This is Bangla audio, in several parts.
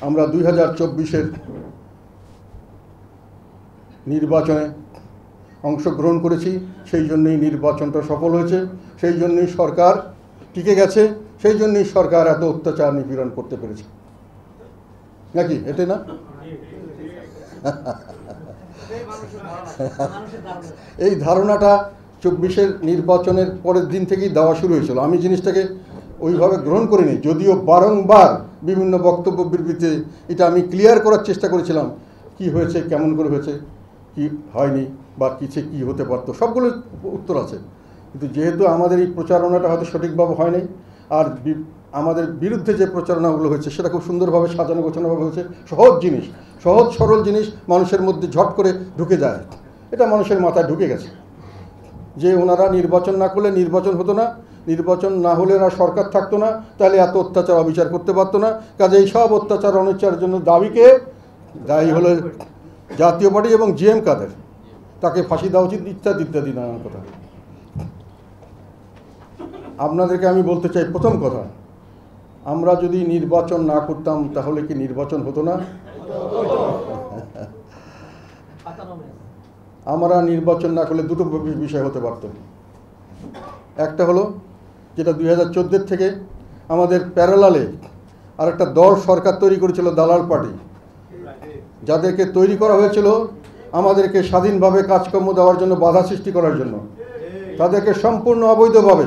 আমরা 2024-এর নির্বাচনে অংশগ্রহণ করেছি, সেই জন্যই নির্বাচনটা সফল হয়েছে, সেই জন্যই সরকার টিকে গেছে, সেই জন্যই সরকার এত অত্যাচার নিপীড়ন করতে পেরেছে, নাকি এটা না? এই ধারণাটা 24-এর নির্বাচনের পরের দিন থেকেই দেওয়া শুরু হয়েছিল। আমি জিনিসটাকে ওইভাবে গ্রহণ করিনি, যদিও বারংবার বিভিন্ন বক্তব্য বিবৃতিতে এটা আমি ক্লিয়ার করার চেষ্টা করেছিলাম, কি হয়েছে, কেমন করে হয়েছে, কি হয়নি, বা কিছু কি হতে পারতো, সবগুলো উত্তর আছে। কিন্তু যেহেতু আমাদের এই প্রচারণাটা হয়তো সঠিকভাবে হয়নি, আর আমাদের বিরুদ্ধে যে প্রচারণাগুলো হয়েছে সেটা খুব সুন্দরভাবে সাজানো গোছানোভাবে হয়েছে। সহজ জিনিস, সহজ সরল জিনিস মানুষের মধ্যে ঝট করে ঢুকে যায়, এটা মানুষের মাথায় ঢুকে গেছে যে ওনারা নির্বাচন না করলে নির্বাচন হতো না, নির্বাচন না হলে আর সরকার থাকতো না, তাহলে এত অত্যাচার অবিচার করতে পারতো না। কাজে এই সব অত্যাচার অনাচারের জন্য দায়ী হলো জাতীয় পার্টি এবং জিএম কাদের, তাকে ফাঁসি দেওয়া উচিত, ইত্যাদি ইত্যাদি নানান কথা। আপনাদেরকে আমি বলতে চাই, প্রথম কথা, আমরা যদি নির্বাচন না করতাম তাহলে কি নির্বাচন হতো না? আমরা নির্বাচন না করলে দুটো বিষয় হতে পারত। একটা হলো যেটা 2014 থেকে আমাদের প্যারালালে আর একটা দল সরকার তৈরি করেছিল, দালাল পার্টি, যাদেরকে তৈরি করা হয়েছিল আমাদেরকে স্বাধীনভাবে কাজকর্ম দেওয়ার জন্য, বাধা সৃষ্টি করার জন্য। তাদেরকে সম্পূর্ণ অবৈধভাবে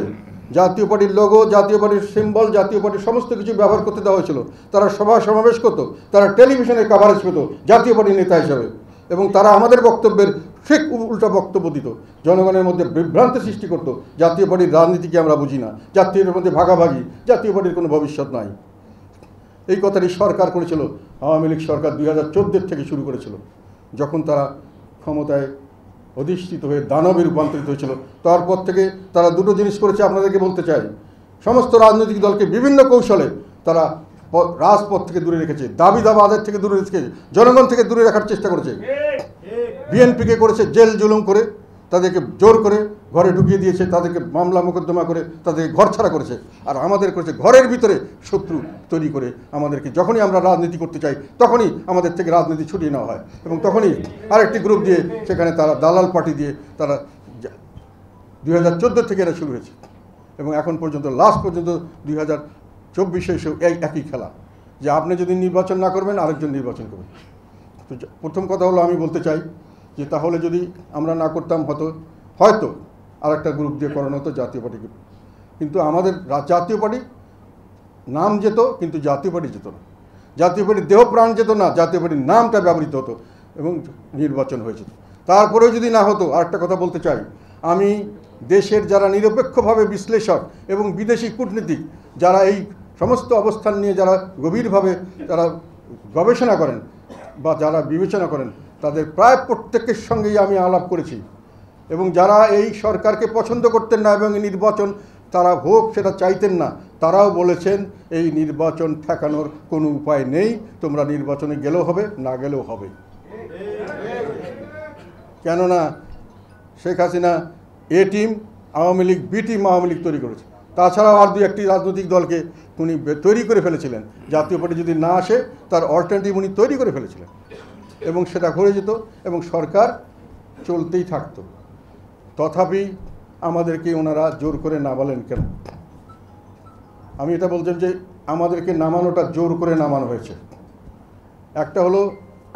জাতীয় পার্টির লোগো, জাতীয় পার্টির সিম্বল, জাতীয় পার্টির সমস্ত কিছু ব্যবহার করতে দেওয়া হয়েছিল। তারা সভা সমাবেশ করতো, তারা টেলিভিশনে কভারেজ পেত জাতীয় পার্টির নেতা হিসাবে, এবং তারা আমাদের বক্তব্যের ঠিক উল্টা বক্তব্য দিত, জনগণের মধ্যে বিভ্রান্তি সৃষ্টি করতো। জাতীয় পার্টির রাজনীতিকে আমরা বুঝি না, জাতীয়ের মধ্যে ভাগাভাগি, জাতীয় পার্টির কোনো ভবিষ্যৎ নাই। এই কথাটি সরকার করেছিল, আওয়ামী লীগ সরকার 2014 থেকে শুরু করেছিল, যখন তারা ক্ষমতায় অধিষ্ঠিত হয়ে দানবে রূপান্তরিত হয়েছিল। তারপর থেকে তারা দুটো জিনিস করেছে, আপনাদেরকে বলতে চাই। সমস্ত রাজনৈতিক দলকে বিভিন্ন কৌশলে তারা রাজপথ থেকে দূরে রেখেছে, দাবি দাবা আদায় থেকে দূরে রেখেছে, জনগণ থেকে দূরে রাখার চেষ্টা করেছে। বিএনপিকে করেছে জেল জুলুম করে, তাদেরকে জোর করে ঘরে ঢুকিয়ে দিয়েছে, তাদেরকে মামলা মোকদ্দমা করে তাদেরকে ঘর ছাড়া করেছে। আর আমাদের করেছে ঘরের ভিতরে শত্রু তৈরি করে, আমাদেরকে যখনই আমরা রাজনীতি করতে চাই তখনই আমাদের থেকে রাজনীতি ছুটিয়ে নেওয়া হয়, এবং তখনই আরেকটি গ্রুপ দিয়ে, সেখানে তারা দালাল পার্টি দিয়ে, তারা 2014 থেকে এটা শুরু হয়েছে, এবং এখন পর্যন্ত লাস্ট পর্যন্ত 2024-এ এসেও এই একই খেলা, যে আপনি যদি নির্বাচন না করবেন আরেকজন নির্বাচন করবেন। তো প্রথম কথা হলো, আমি বলতে চাই যে তাহলে যদি আমরা না করতাম হয়তো আরেকটা গ্রুপ দিয়ে করানো হতো জাতীয় পার্টিকে, কিন্তু আমাদের জাতীয় পার্টি নাম যেত, কিন্তু জাতীয় পার্টি যেত না, জাতীয় পার্টির দেহ প্রাণ যেত না, জাতীয় পার্টির নামটা ব্যবহৃত হতো এবং নির্বাচন হয়ে যেত। তারপরেও যদি না হতো, আরেকটা কথা বলতে চাই, আমি দেশের যারা নিরপেক্ষভাবে বিশ্লেষক এবং বিদেশি কূটনীতিক, যারা এই সমস্ত অবস্থান নিয়ে যারা গভীরভাবে তারা গবেষণা করেন বা যারা বিবেচনা করেন, তাদের প্রায় প্রত্যেকের সঙ্গেই আমি আলাপ করেছি, এবং যারা এই সরকারকে পছন্দ করতেন না এবং নির্বাচন তারা হোক সেটা চাইতেন না, তারাও বলেছেন এই নির্বাচন ঠেকানোর কোনো উপায় নেই, তোমরা নির্বাচনে গেলেও হবে, না গেলেও হবে। কেননা Sheikh Hasina A team, Awami League B team, Awami League তৈরি করেছে। তাছাড়াও আর দুই একটি রাজনৈতিক দলকে উনি তৈরি করে ফেলেছিলেন, জাতীয় পার্টি যদি না আসে তার অল্টারনেটিভ উনি তৈরি করে ফেলেছিলেন, এবং সেটা ঘুরে যেত এবং সরকার চলতেই থাকতো। তথাপি আমাদেরকে ওনারা জোর করে নামালেন কেন? আমি এটা বলছেন যে আমাদেরকে নামানোটা জোর করে নামানো হয়েছে। একটা হলো,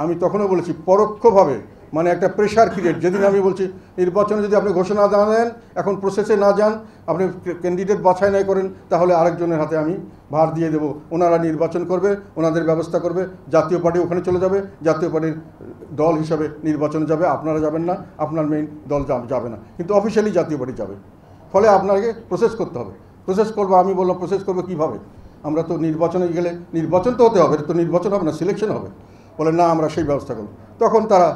আমি তখনও বলেছি, পরোক্ষভাবে, মানে একটা প্রেশার ক্রিয়েট। যেদিন আমি বলছি নির্বাচনে যদি আপনি ঘোষণা না দেন, এখন প্রসেসে না যান, আপনি ক্যান্ডিডেট বাছাই নাই করেন, তাহলে আরেকজনের হাতে আমি ভার দিয়ে দেবো, ওনারা নির্বাচন করবে, ওনাদের ব্যবস্থা করবে, জাতীয় পার্টি ওখানে চলে যাবে, জাতীয় পার্টির দল হিসাবে নির্বাচনে যাবে, আপনারা যাবেন না, আপনার মেইন দল যাবে না, কিন্তু অফিসিয়ালি জাতীয় পার্টি যাবে। ফলে আপনাকে প্রসেস করতে হবে, প্রসেস করবো। আমি বললাম প্রসেস করবো কীভাবে? আমরা তো নির্বাচনে গেলে নির্বাচন তো হতে হবে, তো নির্বাচন হবে না, সিলেকশন হবে। বলে না, আমরা সেই ব্যবস্থা করব। তখন তারা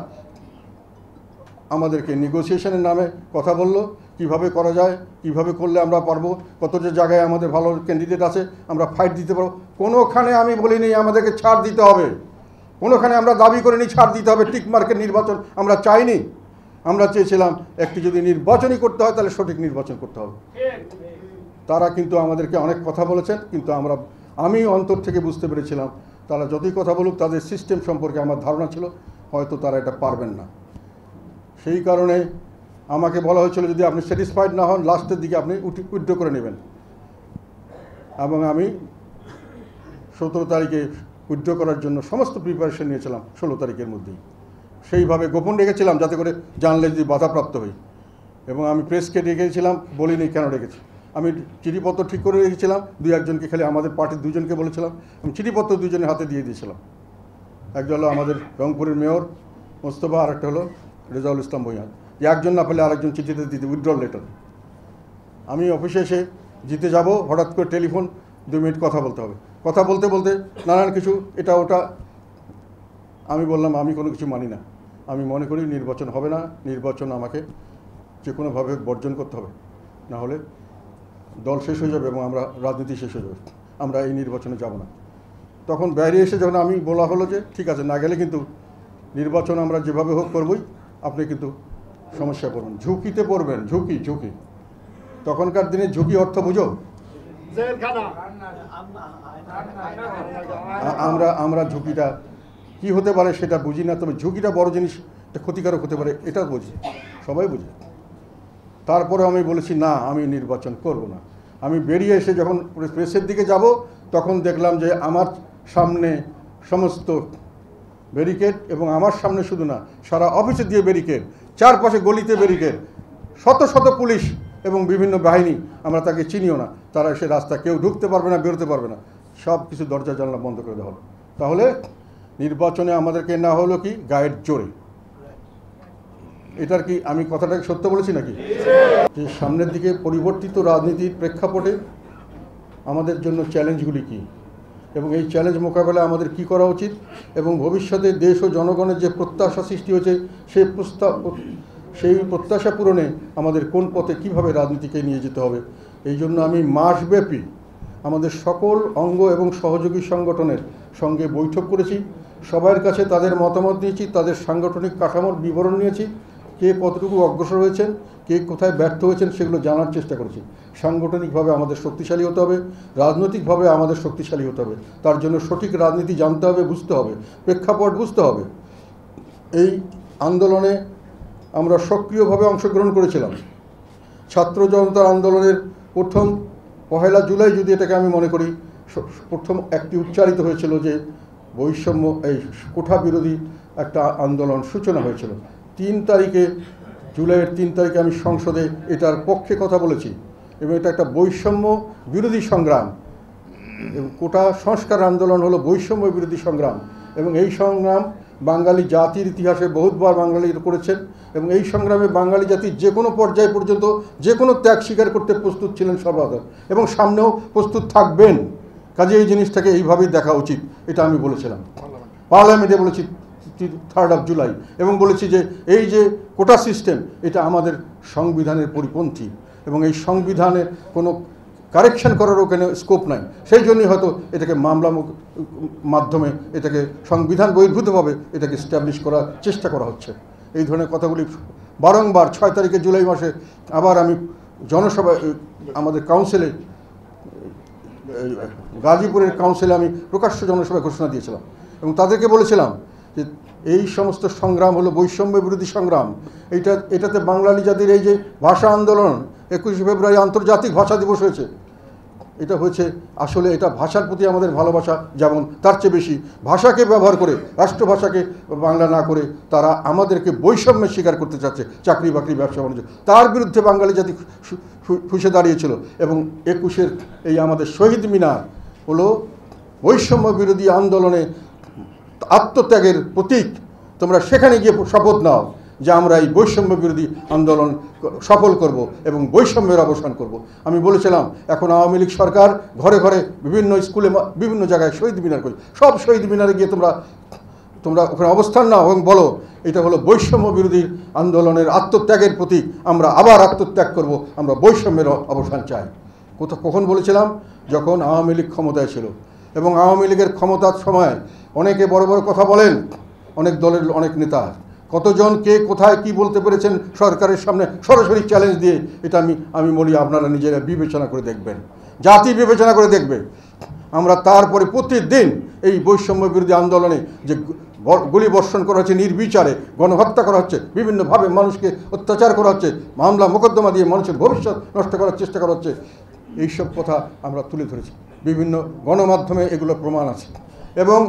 আমাদেরকে নেগোসিয়েশনের নামে কথা বললো, কিভাবে করা যায়, কিভাবে করলে আমরা পারবো, কত যে জায়গায় আমাদের ভালো ক্যান্ডিডেট আছে, আমরা ফাইট দিতে পারবো। কোনোখানে আমি বলিনি আমাদেরকে ছাড় দিতে হবে, কোনোখানে আমরা দাবি করিনি ছাড় দিতে হবে, টিক মার্কের নির্বাচন আমরা চাইনি। আমরা চেয়েছিলাম একটি যদি নির্বাচনই করতে হয় তাহলে সঠিক নির্বাচন করতে হবে। তারা কিন্তু আমাদেরকে অনেক কথা বলেছেন, কিন্তু আমরা আমি অন্তর থেকে বুঝতে পেরেছিলাম তারা যতই কথা বলুক তাদের সিস্টেম সম্পর্কে আমার ধারণা ছিল হয়তো তারা এটা পারবেন না। সেই কারণে আমাকে বলা হয়েছিল যদি আপনি স্যাটিসফাইড না হন লাস্টের দিকে আপনি উইথড্র করে নেবেন, এবং আমি 17 তারিখে উইথড্র করার জন্য সমস্ত প্রিপারেশন নিয়েছিলাম 16 তারিখের মধ্যেই। সেইভাবে গোপন রেখেছিলাম যাতে করে জানলে যদি বাধাপ্রাপ্ত হই, এবং আমি প্রেসকে রেখেছিলাম, বলিনি কেন রেখেছি। আমি চিঠিপত্র ঠিক করে রেখেছিলাম, 2-1জনকে খালি আমাদের পার্টির 2জনকে বলেছিলাম, আমি চিঠিপত্র 2জনের হাতে দিয়ে দিয়েছিলাম। একজন হলো আমাদের রংপুরের মেয়র মোস্তফা, আর একটা হলো রেজাউল ইসলাম ভূঁইয়া, যে একজন না পেলে আরেকজন চিঠিতে দিতে উইথড্রল লেটার। আমি অফিসে এসে জিতে যাব, হঠাৎ করে টেলিফোন, 2 মিনিট কথা বলতে হবে। কথা বলতে বলতে নানান কিছু এটা ওটা, আমি বললাম আমি কোনো কিছু মানি না, আমি মনে করি নির্বাচন হবে না, নির্বাচন আমাকে যে কোনোভাবে বর্জন করতে হবে, না হলে দল শেষ হয়ে যাবে এবং আমরা রাজনীতি শেষ হয়ে যাবে, আমরা এই নির্বাচনে যাব না। তখন বাইরে এসে যখন আমি বলা হলো যে ঠিক আছে, না গেলে কিন্তু নির্বাচন আমরা যেভাবে হোক করবই, আপনি কিন্তু সমস্যা পড়বেন, ঝুঁকিতে পড়বেন, ঝুঁকি। তখনকার দিনে ঝুঁকি অর্থ বুঝো, আমরা ঝুঁকিটা কি হতে পারে সেটা বুঝি না, তবে ঝুঁকিটা বড় জিনিস, এটা ক্ষতিকারক হতে পারে এটা বুঝি, সবাই বুঝি। তারপরে আমি বলেছি না, আমি নির্বাচন করব না। আমি বেরিয়ে এসে যখন প্রেসের দিকে যাব তখন দেখলাম যে আমার সামনে সমস্ত ব্যারিকেড, এবং আমার সামনে শুধু না, সারা অফিসে দিয়ে ব্যারিকেড, চারপাশে গলিতে ব্যারিকেড, শত শত পুলিশ এবং বিভিন্ন বাহিনী, আমরা তাকে চিনিও না, তারা এসে রাস্তা কেউ ঢুকতে পারবে না, বেরোতে পারবে না, সব কিছু দরজা জানলা বন্ধ করে দেওয়া হলো। তাহলে নির্বাচনে আমাদেরকে না হলো কি গায়ের জোরে। এটার কি আমি কথাটাকে সত্য বলেছি নাকি? যে সামনের দিকে পরিবর্তিত রাজনীতির প্রেক্ষাপটে আমাদের জন্য চ্যালেঞ্জগুলি কি, এবং এই চ্যালেঞ্জ মোকাবেলায় আমাদের কি করা উচিত, এবং ভবিষ্যতে দেশ ও জনগণের যে প্রত্যাশা সৃষ্টি হয়েছে সেই প্রত্যাশা পূরণে আমাদের কোন পথে কিভাবে রাজনীতিকে নিয়ে যেতে হবে। এই জন্য আমি মাসব্যাপী আমাদের সকল অঙ্গ এবং সহযোগী সংগঠনের সঙ্গে বৈঠক করেছি, সবার কাছে তাদের মতামত নিয়েছি, তাদের সাংগঠনিক কাঠামোর বিবরণ নিয়েছি, কে কতটুকু অগ্রসর হয়েছেন, কে কোথায় ব্যর্থ হয়েছেন সেগুলো জানার চেষ্টা করেছি। সাংগঠনিকভাবে আমাদের শক্তিশালী হতে হবে, রাজনৈতিকভাবে আমাদের শক্তিশালী হতে হবে, তার জন্য সঠিক রাজনীতি জানতে হবে, বুঝতে হবে, প্রেক্ষাপট বুঝতে হবে। এই আন্দোলনে আমরা সক্রিয়ভাবে অংশগ্রহণ করেছিলাম। ছাত্র জনতার আন্দোলনের প্রথম 1 জুলাই যদি এটাকে আমি মনে করি, প্রথম একটি উচ্চারিত হয়েছিল যে বৈষম্য, এই কোঠা বিরোধী একটা আন্দোলন সূচনা হয়েছিল 3 তারিখে, জুলাইয়ের 3 তারিখে আমি সংসদে এটার পক্ষে কথা বলেছি, এবং এটা একটা বৈষম্য বিরোধী সংগ্রাম, এবং কোটা সংস্কার আন্দোলন হলো বৈষম্য বিরোধী সংগ্রাম, এবং এই সংগ্রাম বাঙালি জাতির ইতিহাসে বহুতবার বাঙালিরা করেছেন, এবং এই সংগ্রামে বাঙালি জাতি যে কোনো পর্যায় পর্যন্ত যে কোনো ত্যাগ স্বীকার করতে প্রস্তুত ছিলেন সর্বদা, এবং সামনেও প্রস্তুত থাকবেন। কাজে এই জিনিসটাকে এইভাবেই দেখা উচিত, এটা আমি বলেছিলাম পার্লামেন্টে, বলেছি 3 জুলাই, এবং বলেছি যে এই যে কোটা সিস্টেম এটা আমাদের সংবিধানের পরিপন্থী, এবং এই সংবিধানের কোনো কারেকশন করার ওখানে স্কোপ নাই, সেই জন্যই হয়তো এটাকে মামলা মাধ্যমে এটাকে সংবিধান বহির্ভূতভাবে এটাকে এস্টাবলিশ করার চেষ্টা করা হচ্ছে। এই ধরনের কথাগুলি বারংবার 6 তারিখে জুলাই মাসে আবার আমি জনসভায়, আমাদের কাউন্সিলে, গাজীপুরের কাউন্সিলে আমি প্রকাশ্য জনসভায় ঘোষণা দিয়েছিলাম, এবং তাদেরকে বলেছিলাম যে এই সমস্ত সংগ্রাম হলো বৈষম্য বিরোধী সংগ্রাম। এটাতে বাঙালি জাতির এই যে ভাষা আন্দোলন, 21শে ফেব্রুয়ারি আন্তর্জাতিক ভাষা দিবস হয়েছে, এটা হয়েছে আসলে এটা ভাষার প্রতি আমাদের ভালোবাসা, যেমন তার চেয়ে বেশি ভাষাকে ব্যবহার করে, রাষ্ট্রভাষাকে বাংলা না করে তারা আমাদেরকে বৈষম্যের শিকার করতে চাচ্ছে, চাকরি বাকরি, ব্যবসা বাণিজ্য, তার বিরুদ্ধে বাঙালি জাতি ফুঁসে দাঁড়িয়েছিল। এবং 21-এর এই আমাদের শহীদ মিনার হলো বৈষম্য বিরোধী আন্দোলনে আত্মত্যাগের প্রতীক। তোমরা সেখানে গিয়ে শপথ নাও যে আমরা এই বৈষম্য বিরোধী আন্দোলন সফল করব এবং বৈষম্যের অবসান করব। আমি বলেছিলাম এখন আওয়ামী লীগ সরকার ঘরে ঘরে বিভিন্ন স্কুলে বিভিন্ন জায়গায় শহীদ মিনার করি, সব শহীদ মিনারে গিয়ে তোমরা ওখানে অবস্থান নাও এবং বলো এটা হলো বৈষম্য বিরোধী আন্দোলনের আত্মত্যাগের প্রতীক, আমরা আবার আত্মত্যাগ করব, আমরা বৈষম্যের অবসান চাই। কখন বলেছিলাম? যখন আওয়ামী লীগ ক্ষমতায় ছিল, এবং আওয়ামী লীগের ক্ষমতার সময় অনেকে বড় বড় কথা বলেন, অনেক দলের অনেক নেতা, কতজন কে কোথায় কি বলতে পেরেছেন সরকারের সামনে সরাসরি চ্যালেঞ্জ দিয়ে, এটা আমি বলি আপনারা নিজেরা বিবেচনা করে দেখবেন, জাতি বিবেচনা করে দেখবে। আমরা তারপরে প্রতিদিন এই বৈষম্য বিরোধী আন্দোলনে যে গুলি বর্ষণ করা হচ্ছে, নির্বিচারে গণহত্যা করা হচ্ছে, বিভিন্নভাবে মানুষকে অত্যাচার করা হচ্ছে, মামলা মোকদ্দমা দিয়ে মানুষের ভবিষ্যৎ নষ্ট করার চেষ্টা করা হচ্ছে, এইসব কথা আমরা তুলে ধরেছি। বিভিন্ন গণমাধ্যমে এগুলো প্রমাণ আছে। এবং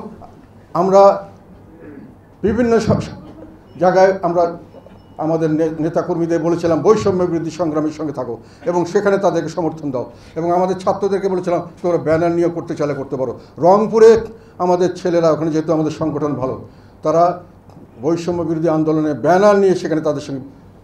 আমরা বিভিন্ন জায়গায় আমরা আমাদের নেতাকর্মীদের বলেছিলাম বৈষম্য বিরোধী সংগ্রামের সঙ্গে থাকো এবং সেখানে তাদেরকে সমর্থন দাও। এবং আমাদের ছাত্রদেরকে বলেছিলাম তোমরা ব্যানার নিয়ে করতে চাইলে করতে পারো। রংপুরে আমাদের ছেলেরা, ওখানে যেহেতু আমাদের সংগঠন ভালো, তারা বৈষম্য বিরোধী আন্দোলনে ব্যানার নিয়ে সেখানে তাদের সঙ্গে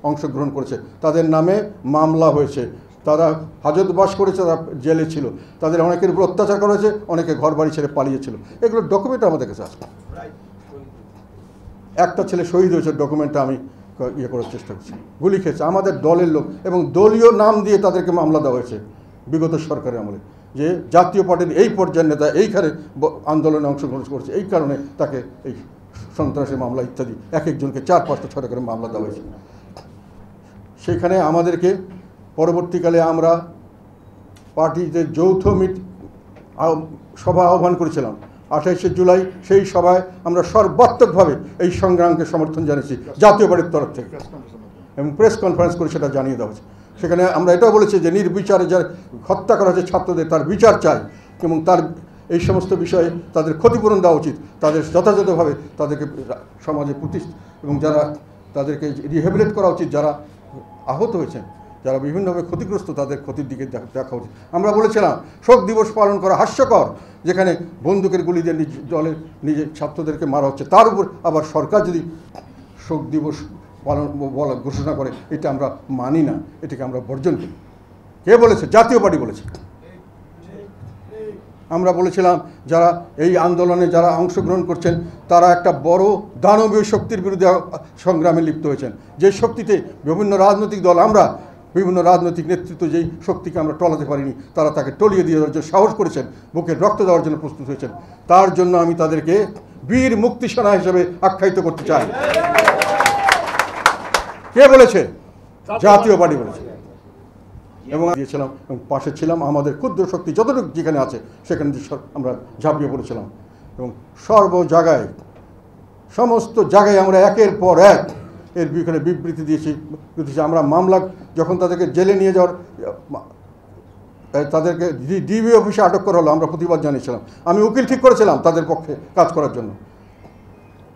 অংশগ্রহণ করেছে। তাদের নামে মামলা হয়েছে, তারা হাজতবাস করেছে, তারা জেলে ছিল, তাদের অনেকের উপর অত্যাচার করা হয়েছে, অনেকে ঘর বাড়ি ছেড়ে পালিয়েছিল। এগুলো ডকুমেন্ট আমাদের কাছে আসবে। একটা ছেলে শহীদ হয়েছে, ডকুমেন্টটা আমি ইয়ে করার চেষ্টা করছি। গুলি খেয়েছে আমাদের দলের লোক এবং দলীয় নাম দিয়ে তাদেরকে মামলা দেওয়া হয়েছে বিগত সরকারের আমলে, যে জাতীয় পার্টির এই পর্যায়ের নেতা এইখানে আন্দোলনে অংশগ্রহণ করছে, এই কারণে তাকে এই সন্ত্রাসী মামলা ইত্যাদি এক একজনকে 4-5টা 6টা করে মামলা দেওয়া হয়েছে। সেখানে আমাদেরকে পরবর্তীকালে আমরা পার্টিতে যৌথ সভা আহ্বান করেছিলাম 28শে জুলাই। সেই সভায় আমরা সর্বাত্মকভাবে এই সংগ্রামকে সমর্থন জানিয়েছি জাতীয় পার্টির তরফ থেকে, এবং প্রেস কনফারেন্স করে সেটা জানিয়ে দেওয়া হয়েছে। সেখানে আমরা এটাও বলেছি যে নির্বিচারে যার হত্যা করা হয়েছে ছাত্রদের, তার বিচার চাই এবং তার এই সমস্ত বিষয়ে তাদের ক্ষতিপূরণ দেওয়া উচিত, তাদের যথাযথভাবে তাদেরকে সমাজে প্রতিষ্ঠা এবং যারা তাদেরকে রিহেবিলিট করা উচিত, যারা আহত হয়েছেন, যারা বিভিন্নভাবে ক্ষতিগ্রস্ত, তাদের ক্ষতির দিকে দেখা উচিত। আমরা বলেছিলাম শোক দিবস পালন করা হাস্যকর, যেখানে বন্দুকের গুলি দিয়ে দলের নিজের ছাত্রদেরকে মারা হচ্ছে, তার উপর আবার সরকার যদি শোক দিবস পালন বলা ঘোষণা করে, এটা আমরা মানি না, এটাকে আমরা বর্জন করি। কে বলেছে? জাতীয় পার্টি বলেছে। আমরা বলেছিলাম যারা এই আন্দোলনে যারা অংশগ্রহণ করছেন তারা একটা বড় দানবীয় শক্তির বিরুদ্ধে সংগ্রামে লিপ্ত হয়েছেন, যে শক্তিতে বিভিন্ন রাজনৈতিক দল, আমরা বিভিন্ন রাজনৈতিক নেতৃত্ব যেই শক্তিকে আমরা টলাতে পারিনি, তারা তাকে টলিয়ে দিয়ে দেওয়ার জন্য সাহস করেছেন, বুকের রক্ত দেওয়ার জন্য প্রস্তুত হয়েছেন। তার জন্য আমি তাদেরকে বীর মুক্তি সেনা হিসেবে আখ্যায়িত করতে চাই। কে বলেছে? জাতীয় পার্টি বলেছে। এবং দিয়েছিলাম এবং পাশে ছিলাম, আমাদের ক্ষুদ্র শক্তি যতটুকু যেখানে আছে সেখানে আমরা ঝাঁপিয়ে পড়েছিলাম এবং জায়গায় সমস্ত জায়গায় আমরা একের পর এক এর বিরুদ্ধে বিবৃতি দিয়েছি। আমরা মামলা যখন তাদেরকে জেলে নিয়ে যাওয়ার, তাদেরকে ডিবি অফিসে আটক করা হলো, আমরা প্রতিবাদ জানিয়েছিলাম। আমি উকিল ঠিক করেছিলাম তাদের পক্ষে কাজ করার জন্য।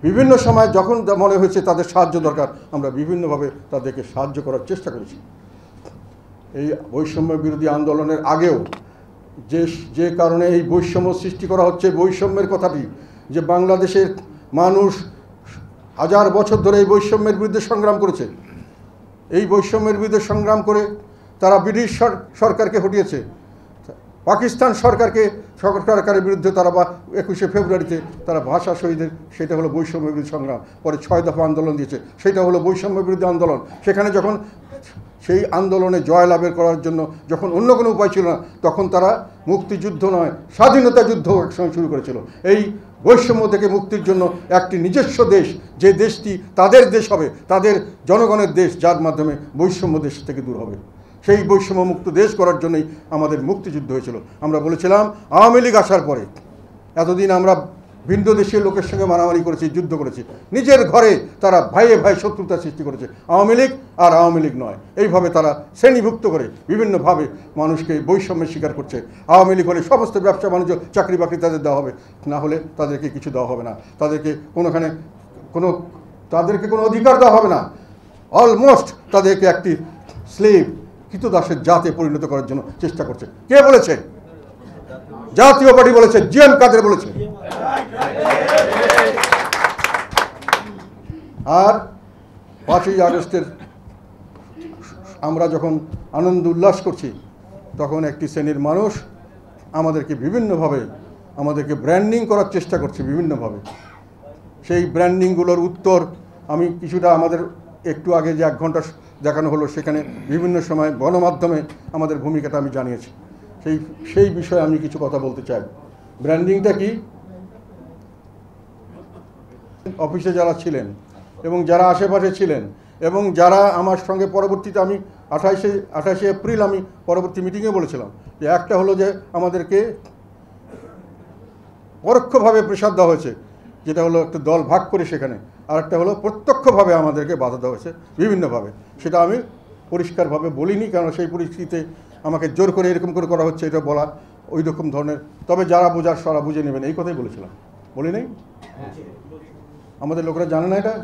বিভিন্ন সময় যখন মনে হয়েছে তাদের সাহায্য দরকার, আমরা বিভিন্নভাবে তাদেরকে সাহায্য করার চেষ্টা করেছি। এই বৈষম্য বিরোধী আন্দোলনের আগেও যে কারণে এই বৈষম্য সৃষ্টি করা হচ্ছে, বৈষম্যের কথাটি, যে বাংলাদেশের মানুষ হাজার বছর ধরে এই বৈষম্যের বিরুদ্ধে সংগ্রাম করেছে। এই বৈষম্যের বিরুদ্ধে সংগ্রাম করে তারা ব্রিটিশ সরকারকে হটিয়েছে, পাকিস্তান সরকারের বিরুদ্ধে তারা 21শে ফেব্রুয়ারিতে তারা ভাষা শহীদের, সেটা হলো বৈষম্য বিরোধী সংগ্রাম। পরে 6 দফা আন্দোলন দিয়েছে, সেটা হলো বৈষম্য বিরোধী আন্দোলন। সেখানে যখন সেই আন্দোলনে জয়লাভের করার জন্য যখন অন্য কোনো উপায় ছিল না, তখন তারা মুক্তিযুদ্ধ নয় স্বাধীনতা যুদ্ধ একসঙ্গে শুরু করেছিল। এই বৈষম্য থেকে মুক্তির জন্য একটি নিজস্ব দেশ, যে দেশটি তাদের দেশ হবে, তাদের জনগণের দেশ, যার মাধ্যমে বৈষম্য দেশ থেকে দূর হবে, সেই বৈষম্য মুক্ত দেশ করার জন্যই আমাদের মুক্তিযুদ্ধ হয়েছিল। আমরা বলেছিলাম আওয়ামী লীগ আসার পরে এতদিন আমরা ভিন্ন দেশীয় লোকের সঙ্গে মারামারি করেছি, যুদ্ধ করেছি, নিজের ঘরে তারা ভাইয়ে ভাই শত্রুতা সৃষ্টি করেছে। আওয়ামী লীগ আর আওয়ামী লীগ নয়, এইভাবে তারা শ্রেণীভুক্ত করে বিভিন্নভাবে মানুষকে বৈষম্যের শিকার করছে। আওয়ামী লীগ হলে সমস্ত ব্যবসা বাণিজ্য চাকরি বাকরি তাদের দেওয়া হবে, না হলে তাদেরকে কিছু দেওয়া হবে না, তাদেরকে কোনো অধিকার দেওয়া হবে না। অলমোস্ট তাদেরকে একটি স্লেভ, কৃতদাসের জাতে পরিণত করার জন্য চেষ্টা করছে। কে বলেছে? জাতীয় পার্টি বলেছে, জিএম কাদের বলেছে। আর 5ই আগস্টের আমরা যখন আনন্দ উল্লাস করছি, তখন একটি শ্রেণীর মানুষ আমাদেরকে বিভিন্নভাবে আমাদেরকে ব্র্যান্ডিং করার চেষ্টা করছে বিভিন্নভাবে। সেই ব্র্যান্ডিংগুলোর উত্তর আমি কিছুটা আমাদের একটু আগে যে 1 ঘন্টা দেখানো হলো, সেখানে বিভিন্ন সময় গণমাধ্যমে আমাদের ভূমিকাটা আমি জানিয়েছি। সেই বিষয়ে আমি কিছু কথা বলতে চাই। ব্র্যান্ডিংটা কি? অফিসে যারা ছিলেন এবং যারা আশেপাশে ছিলেন এবং যারা আমার সঙ্গে পরবর্তীতে, আমি 28শে এপ্রিল আমি পরবর্তী মিটিংয়ে বলেছিলাম যে একটা হলো যে আমাদেরকে পরোক্ষভাবে প্রেশার দেওয়া হয়েছে, যেটা হলো একটা দল ভাগ করে সেখানে, আর একটা হলো প্রত্যক্ষভাবে আমাদেরকে বাধা দেওয়া হয়েছে বিভিন্নভাবে। সেটা আমি পরিষ্কারভাবে বলিনি, কারণ সেই পরিস্থিতিতে আমাকে জোর করে এরকম করে করা হচ্ছে, এটা বলা ওই রকম ধরনের। তবে যারা বোঝার সারা বুঝে নেবেন, এই কথাই বলেছিলাম, বলি নাই? আমাদের লোকরা জানে না এটা,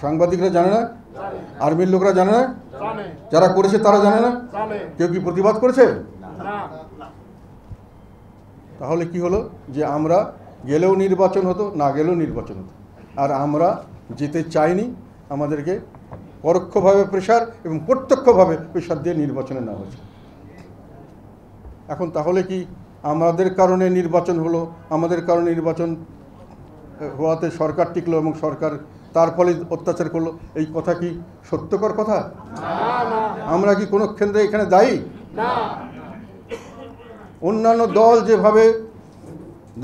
সাংবাদিকরা জানে না, আর্মির লোকরা জানে না, যারা করেছে তারা জানে না, কেউ কি প্রতিবাদ করেছে? তাহলে কি হলো যে আমরা গেলেও নির্বাচন হতো, না গেলেও নির্বাচন হতো, আর আমরা যেতে চাইনি। আমাদেরকে পরোক্ষভাবে প্রেশার এবং প্রত্যক্ষভাবে প্রেশার দিয়ে নির্বাচনে নেওয়া হয়েছে। এখন তাহলে কি আমাদের কারণে নির্বাচন হলো, আমাদের কারণে নির্বাচন হওয়াতে সরকার টিকলো এবং সরকার তার ফলে অত্যাচার করলো, এই কথা কি সত্যকর কথা? আমরা কি কোনো কেন্দ্রে এখানে দায়ী? অন্যান্য দল যেভাবে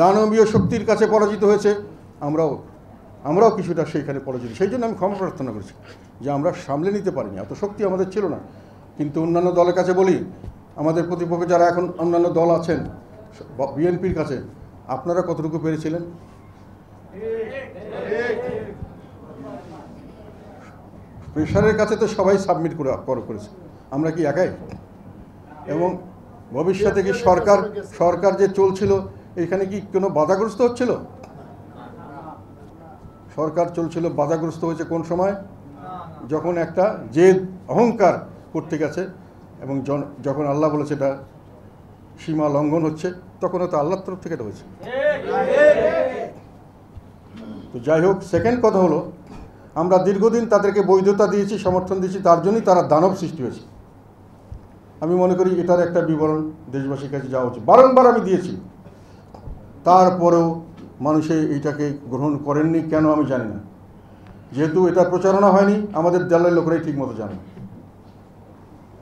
দানবীয় শক্তির কাছে পরাজিত হয়েছে, আমরাও কিছুটা সেইখানে পরাজিত। সেই জন্য আমি ক্ষমা প্রার্থনা করছি যে আমরা সামলে নিতে পারিনি, এত শক্তি আমাদের ছিল না। কিন্তু অন্যান্য দলের কাছে বলি, আমাদের প্রতিপক্ষ যারা এখন অন্যান্য দল আছেন, বিএনপির কাছে আপনারা কতটুকু পেরেছিলেন? প্রেশারের কাছে তো সবাই সাবমিট করেছে, আমরা কি একাই? এবং ভবিষ্যতে কি সরকার যে চলছিল, এখানে কি কোনো বাধাগ্রস্ত হচ্ছিল? সরকার চলছিল, বাধাগ্রস্ত হয়েছে কোন সময়? যখন একটা জেদ অহংকার করতে গেছে, এবং যখন আল্লাহ বলেছে এটা সীমা লঙ্ঘন হচ্ছে, তখন তো আল্লাহর তরফ থেকে এটা হয়েছে। তো যাই হোক, সেকেন্ড কথা হলো, আমরা দীর্ঘদিন তাদেরকে বৈধতা দিয়েছি, সমর্থন দিয়েছি, তার জন্যই তারা দানব সৃষ্টি হয়েছে। আমি মনে করি এটার একটা বিবরণ দেশবাসীর কাছে যাওয়া উচিত। বারংবার আমি দিয়েছি, তারপরেও মানুষে এইটাকে গ্রহণ করেননি কেন আমি জানি না। যেহেতু এটা প্রচারণা হয়নি, আমাদের দলের লোকরাই ঠিকমতো জানে।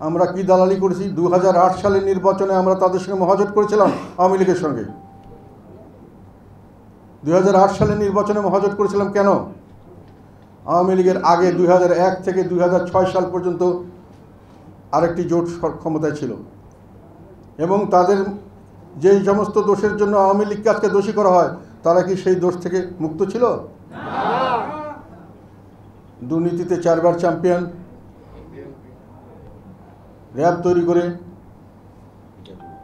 আমরা কি দালালি করেছি? 2008 সালের নির্বাচনে আমরা তাদের সঙ্গে মহাজোট করেছিলাম, আওয়ামী লীগের সঙ্গে। 2008 সালের নির্বাচনে মহাজোট করেছিলাম কেন? আওয়ামী লীগের আগে 2001 থেকে 2006 সাল পর্যন্ত আরেকটি জোট ক্ষমতায় ছিল, এবং তাদের যেই সমস্ত দোষের জন্য আওয়ামী লীগকে আজকে দোষী করা হয়, তারা কি সেই দোষ থেকে মুক্ত ছিল? দুর্নীতিতে 4 বার চ্যাম্পিয়ন, র্যাব তৈরি করে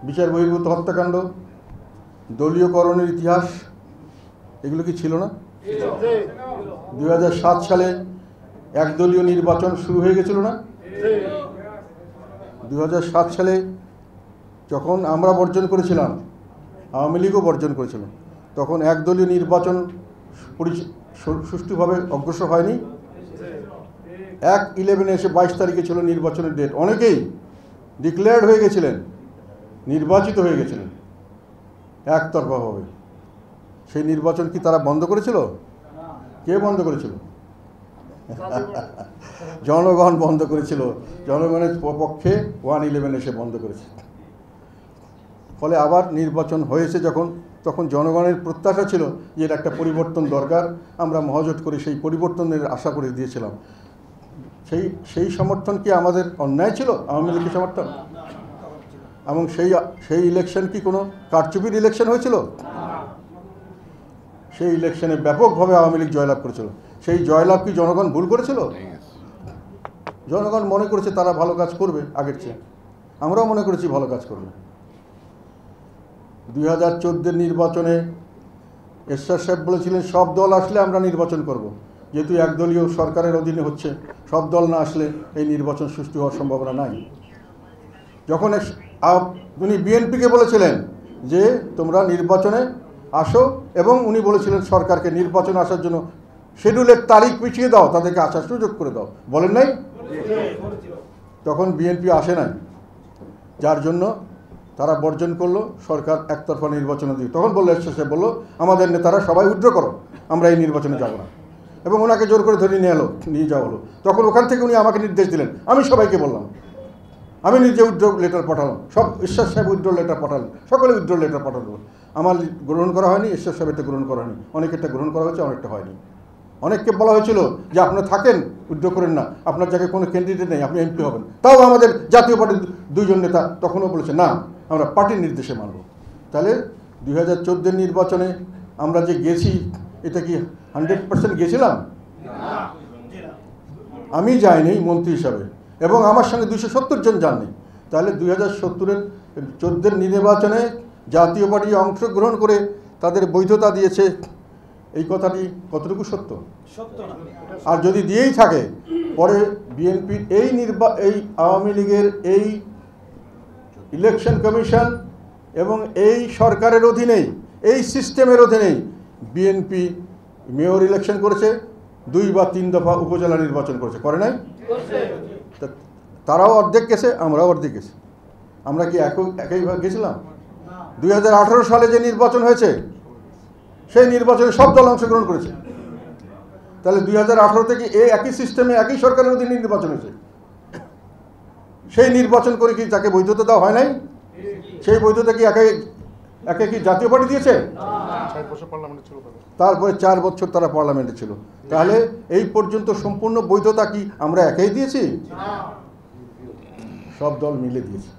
বিচার বহির্ভূত হত্যাকাণ্ড, দলীয়করণের ইতিহাস, এগুলো কি ছিল না? 2007 সালে একদলীয় নির্বাচন শুরু হয়ে গেছিল না? 2007 সালে যখন আমরা বর্জন করেছিলাম, আওয়ামী লীগও বর্জন করেছিল, তখন একদলীয় নির্বাচন সুষ্ঠুভাবে অগ্রসর হয়নি। 1/11 এসে 22 তারিখে ছিল নির্বাচনের ডেট। অনেকেই ডিক্লেয়ার্ড হয়ে গেছিলেন, নির্বাচিত হয়ে গেছিলেন একতরফাভাবে। সেই নির্বাচন কি তারা বন্ধ করেছিল? কে বন্ধ করেছিল? জনগণ বন্ধ করেছিল। জনগণের পক্ষে 1/11 এসে বন্ধ করেছে। ফলে আবার নির্বাচন হয়েছে যখন, তখন জনগণের প্রত্যাশা ছিল যে এর একটা পরিবর্তন দরকার। আমরা মহাজোট করে সেই পরিবর্তনের আশা করে দিয়েছিলাম। সেই সমর্থন কি আমাদের অন্যায় ছিল, আওয়ামী লীগের সমর্থন? এবং সেই ইলেকশন কি কোনো কারচুপির ইলেকশন হয়েছিল? সেই ইলেকশনে ব্যাপকভাবে আওয়ামী লীগ জয়লাভ করেছিল। সেই জয়লাভ কি জনগণ ভুল করেছিল? জনগণ মনে করেছে তারা ভালো কাজ করবে আগের চেয়ে, আমরাও মনে করেছি ভালো কাজ করবে। 2014 নির্বাচনে এরশাদ সাহেব বলেছিলেন সব দল আসলে আমরা নির্বাচন করব। যেহেতু একদলীয় সরকারের অধীনে হচ্ছে, সব দল না আসলে এই নির্বাচন সুষ্ঠু হওয়ার সম্ভাবনা নাই। যখন উনি বিএনপিকে বলেছিলেন যে তোমরা নির্বাচনে আসো, এবং উনি বলেছিলেন সরকারকে নির্বাচনে আসার জন্য শিডিউলের তারিখ পিছিয়ে দাও, তাদেরকে আসার সুযোগ করে দাও, বলেন নাই? তখন বিএনপি আসে নাই, যার জন্য তারা বর্জন করলো, সরকার একতরফা নির্বাচনে দিয়ে। তখন বললো, এসে বললো আমাদের নেতারা সবাই উইথড্র করো, আমরা এই নির্বাচনে যাব না, এবং ওনাকে জোর করে ধরে নিয়ে যাওয়া হলো। তখন ওখান থেকে উনি আমাকে নির্দেশ দিলেন, আমি সবাইকে বললাম, আমি নিজে উইথড্র লেটার পাঠালাম, সব এরশাদ সাহেব উইথড্র লেটার পাঠালেন, সকলে উইথড্র লেটার পাঠালো। আমার গ্রহণ করা হয়নি, এরশাদ সাহেবেরটা গ্রহণ করা হয়নি, অনেকেরটা গ্রহণ করা হয়েছে, অনেকটা হয়নি। অনেককে বলা হয়েছিল যে আপনারা থাকেন, উইথড্র করেন না, আপনার জায়গায় কোনো ক্যান্ডিডেট নেই, আপনি এমপি হবেন। তাও আমাদের জাতীয় পার্টির 2 জন নেতা তখনও বলেছে না, আমরা পার্টির নির্দেশে মানব। তাহলে 2014 নির্বাচনে আমরা যে গেছি, এটা কি 100% গেছিলাম? আমি যাইনি মন্ত্রী হিসাবে, এবং আমার সঙ্গে 270 জন যাননি। তাহলে 2014 নির্বাচনে জাতীয় পার্টি অংশগ্রহণ করে তাদের বৈধতা দিয়েছে, এই কথাটি কতটুকু সত্য? আর যদি দিয়েই থাকে, পরে বিএনপির এই আওয়ামী লীগের এই ইলেকশন কমিশন এবং এই সরকারের অধীনেই, এই সিস্টেমের অধীনেই বিএনপি মেয়র ইলেকশন করেছে, 2 বা 3 দফা উপজেলা নির্বাচন করেছে, করে নাই? তারাও অর্ধেক গেছে, আমরাও অর্ধেক গেছি। আমরা কি একইভাবে গেছিলাম? 2018 সালে যে নির্বাচন হয়েছে, সেই নির্বাচনে সব দল অংশগ্রহণ করেছে। তাহলে 2018 থেকে এই একই সিস্টেমে একই সরকারের অধীনে নির্বাচন হয়েছে। সেই নির্বাচন করে কি তাকে বৈধতা দেওয়া হয় নাই? সেই বৈধতা কি একে কি জাতীয় পার্টি দিয়েছে? তারপরে 4 বছর তারা পার্লামেন্টে ছিল। তাহলে এই পর্যন্ত সম্পূর্ণ বৈধতা কি আমরা একাই দিয়েছি? সব দল মিলে দিয়েছে।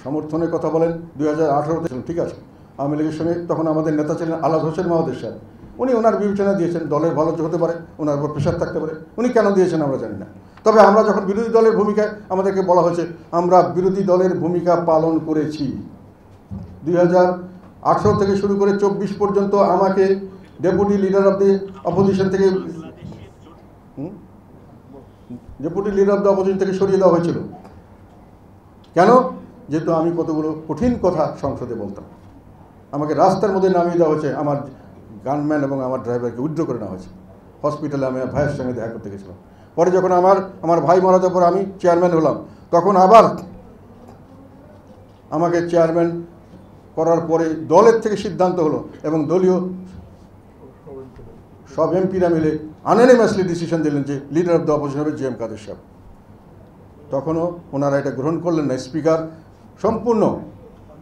সমর্থনের কথা বলেন 2018-তে, ঠিক আছে, আওয়ামী লীগের সঙ্গে তখন আমাদের নেতা ছিলেন আলাদ হোসেন মাহমুদের সাহেব। উনি ওনার বিবেচনা দিয়েছেন, দলের ভালো হতে পারে, ওনার উপর প্রেশার থাকতে পারে, উনি কেন দিয়েছেন আমরা জানি না। তবে আমরা যখন বিরোধী দলের ভূমিকায়, আমাদেরকে বলা হয়েছে আমরা বিরোধী দলের ভূমিকা পালন করেছি। 2018 থেকে শুরু করে 24 পর্যন্ত আমাকে deputy leader of the opposition থেকে সরিয়ে দেওয়া হয়েছিল। কেন? যেহেতু আমি কতগুলো কঠিন কথা সংসদে বলতাম। আমাকে রাস্তার মধ্যে নামিয়ে দেওয়া হয়েছে, আমার গানম্যান এবং আমার ড্রাইভারকে উইথড্র করে নেওয়া হয়েছে। হসপিটালে আমি ভাইয়ের সঙ্গে দেখা করতে গেছিলাম। পরে যখন আমার ভাই মারা যাওয়ার পর আমি চেয়ারম্যান হলাম, তখন আবার আমাকে চেয়ারম্যান করার পরে দলের থেকে সিদ্ধান্ত হলো, এবং দলীয় সব এমপিরা মিলে আনএনিমাসলি ডিসিশন দিলেন যে লিডার অফ দ্য অপোজিশন হবে JM কাদের সাহেব। তখনও ওনারা এটা গ্রহণ করলেন না। স্পিকার সম্পূর্ণ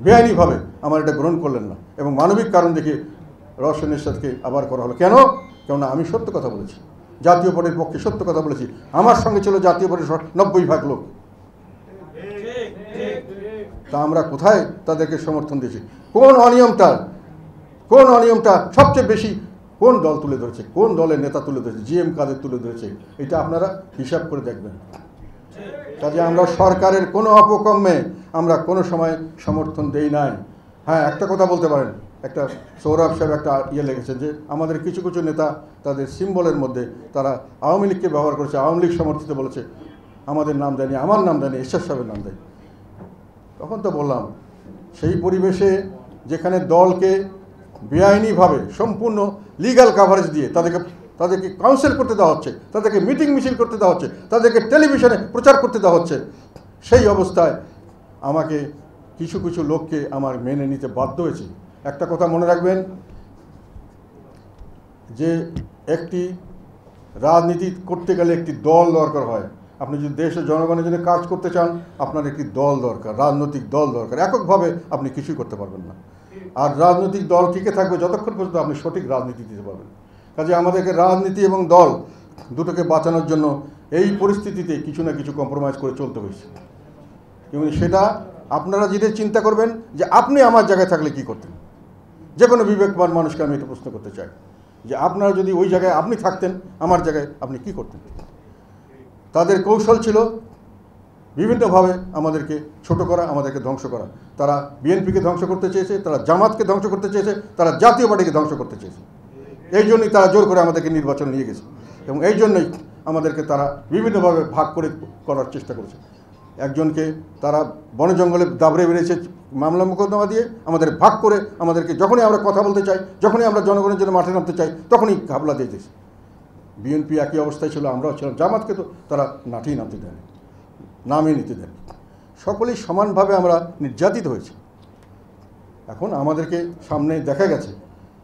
বেআইনিভাবে আমার এটা গ্রহণ করলেন না, এবং মানবিক কারণ দেখে রওশন এরশাদকে আবার করা হলো। কেন? কেননা আমি সত্য কথা বলেছি, জাতীয় পার্টির পক্ষে সত্য কথা বলেছি। আমার সঙ্গে ছিল জাতীয় পার্টির 90% লোক। তা আমরা কোথায় তাদেরকে সমর্থন দিয়েছি? কোন অনিয়মটা সবচেয়ে বেশি কোন দল তুলে ধরেছে, কোন দলের নেতা তুলে ধরেছে, JM কাদের তুলে ধরেছে, এটা আপনারা হিসাব করে দেখবেন। কাজে আমরা সরকারের কোনো অপকর্মে আমরা কোনো সময় সমর্থন দেই নাই। হ্যাঁ, একটা কথা বলতে পারেন, একটা সৌরভ সাহেব একটা লিখেছেন যে আমাদের কিছু কিছু নেতা তাদের সিম্বলের মধ্যে তারা আওয়ামী লীগকে ব্যবহার করেছে, আওয়ামী লীগ সমর্থিত বলেছে, আমাদের নাম দেয়নি, আমার নাম দেয়নি, এরশাদ সাহেবের নাম দেয়। তখন তো বললাম, সেই পরিবেশে যেখানে দলকে বেআইনিভাবে সম্পূর্ণ লিগ্যাল কাভারেজ দিয়ে তাদেরকে কাউন্সিল করতে দেওয়া হচ্ছে, তাদেরকে মিটিং মিছিল করতে দেওয়া হচ্ছে, তাদেরকে টেলিভিশনে প্রচার করতে দেওয়া হচ্ছে, সেই অবস্থায় আমাকে কিছু কিছু লোককে আমার মেনে নিতে বাধ্য হয়েছে। একটা কথা মনে রাখবেন যে একটি রাজনীতি করতে গেলে একটি দল দরকার হয়। আপনি যদি দেশের জনগণের জন্য কাজ করতে চান, আপনার একটি দল দরকার, রাজনৈতিক দল দরকার। এককভাবে আপনি কিছুই করতে পারবেন না। আর রাজনৈতিক দল টিকে থাকবে যতক্ষণ পর্যন্ত আপনি সঠিক রাজনীতি দিতে পারবেন। কাজে আমাদেরকে রাজনীতি এবং দল দুটোকে বাঁচানোর জন্য এই পরিস্থিতিতে কিছু না কিছু কম্প্রোমাইজ করে চলতে হয়েছে। এবং সেটা আপনারা যেটা চিন্তা করবেন যে আপনি আমার জায়গায় থাকলে কি করতেন। যে কোনো বিবেকবান মানুষকে আমি এটা প্রশ্ন করতে চাই যে আপনারা যদি ওই জায়গায় আপনি থাকতেন, আমার জায়গায় আপনি কি করতেন। তাদের কৌশল ছিল বিভিন্নভাবে আমাদেরকে ছোট করা, আমাদেরকে ধ্বংস করা। তারা বিএনপিকে ধ্বংস করতে চেয়েছে, তারা জামাতকে ধ্বংস করতে চেয়েছে, তারা জাতীয় পার্টিকে ধ্বংস করতে চেয়েছে। এই জন্যই তারা জোর করে আমাদেরকে নির্বাচনে নিয়ে গেছে, এবং এই জন্যই আমাদেরকে তারা বিভিন্নভাবে ভাগ করে করার চেষ্টা করেছে। একজনকে তারা বনে জঙ্গলে দাবড়ে বেরিয়েছে মামলা মোকদ্দমা দিয়ে, আমাদের ভাগ করে আমাদেরকে যখনই আমরা কথা বলতে চাই, যখনই আমরা জনগণের জন্য মাঠে নামতে চাই, তখনই ঘাবলা দিয়েছে। বিএনপি একই অবস্থায় ছিল, আমরাও ছিলাম। জামাতকে তো তারা নাটেই নামতে দেয়নি, নামই নিতে দেন। সকলেই সমানভাবে আমরা নির্যাতিত হয়েছি। এখন আমাদেরকে সামনে দেখা গেছে,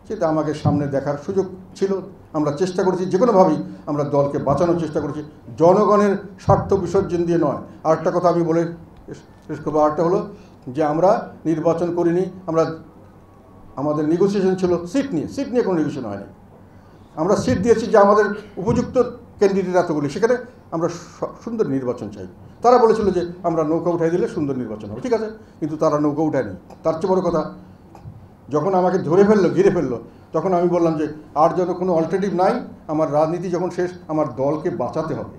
সেটা আমাকে সামনে দেখার সুযোগ ছিল। আমরা চেষ্টা করেছি যে কোনোভাবেই আমরা দলকে বাঁচানোর চেষ্টা করেছি, জনগণের স্বার্থ বিসর্জন দিয়ে নয়। আরেকটা কথা আমি বলে শেষ করবো, আরেকটা হলো যে আমরা নির্বাচন করিনি, আমাদের নেগোসিয়েশন ছিল সিট নিয়ে কোনো নেগোসিয়েশন হয়নি। আমরা সিট দিয়েছি যে আমাদের উপযুক্ত ক্যান্ডিডেট এতগুলি, সেখানে আমরা সুন্দর নির্বাচন চাই। তারা বলেছিল যে আমরা নৌকা উঠাই দিলে সুন্দর নির্বাচন হবে, ঠিক আছে, কিন্তু তারা নৌকা উঠায়নি। তার চেয়ে বড় কথা, যখন আমাকে ধরে ফেললো, ঘিরে ফেললো, তখন আমি বললাম যে আর যেন কোনো অল্টারনেটিভ নাই, আমার রাজনীতি যখন শেষ, আমার দলকে বাঁচাতে হবে।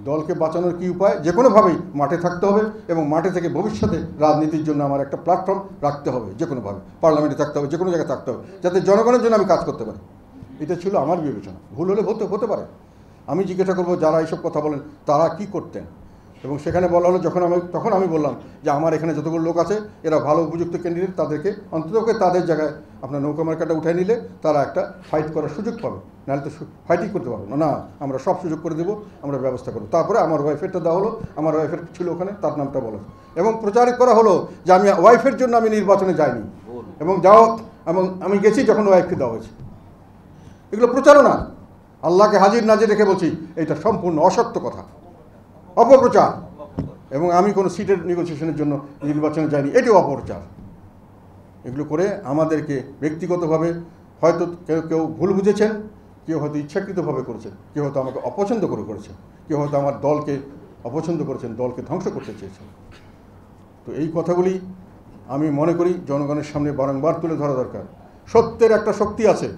দলকে বাঁচানোর কী উপায়? যে কোনোভাবেই মাঠে থাকতে হবে এবং মাঠে থেকে ভবিষ্যতে রাজনীতির জন্য আমার একটা প্ল্যাটফর্ম রাখতে হবে, যে কোনোভাবে পার্লামেন্টে থাকতে হবে, যে কোনো জায়গায় থাকতে হবে, যাতে জনগণের জন্য আমি কাজ করতে পারি। এটা ছিল আমার বিবেচনা। ভুল হলে হতে পারে। আমি জিজ্ঞাসা করবো যারা এইসব কথা বলেন তারা কি করতেন, এবং সেখানে বলা হলো তখন আমি বললাম যে আমার এখানে যতগুলো লোক আছে এরা ভালো উপযুক্ত ক্যান্ডিডেট, তাদেরকে অন্তত তাদের জায়গায় আপনার নৌকা মার্কাটা উঠে নিলে তারা একটা ফাইট করার সুযোগ পাবে, নাহলে তো ফাইটই করতে পারবো না। না, আমরা সব সুযোগ করে দেবো, আমরা ব্যবস্থা করবো। তারপরে আমার ওয়াইফেরটা দেওয়া হলো, আমার ওয়াইফের ছিল ওখানে, তার নামটা বলো, এবং প্রচারিত করা হলো যে আমি ওয়াইফের জন্য আমি নির্বাচনে যাইনি, এবং এবং আমি গেছি যখন ওয়াইফকে দেওয়া হয়েছে। এগুলো প্রচারণা। আল্লাহকে হাজির নাজির রেখে বলছি, এটা সম্পূর্ণ অসত্য কথা, অপপ্রচার। এবং আমি কোনো সিটের নেগোসিয়েশনের জন্য নির্বাচনে যাইনি, এটিও অপপ্রচার। এগুলো করে আমাদেরকে ব্যক্তিগতভাবে হয়তো কেউ ভুল বুঝেছেন, কেউ হয়তো ইচ্ছাকৃতভাবে করেছেন, কেউ হয়তো আমাকে অপছন্দ করে করেছেন, কেউ হয়তো আমার দলকে অপছন্দ করেছেন, দলকে ধ্বংস করতে চেয়েছেন। তো এই কথাগুলি আমি মনে করি জনগণের সামনে বারংবার তুলে ধরা দরকার। সত্যের একটা শক্তি আছে,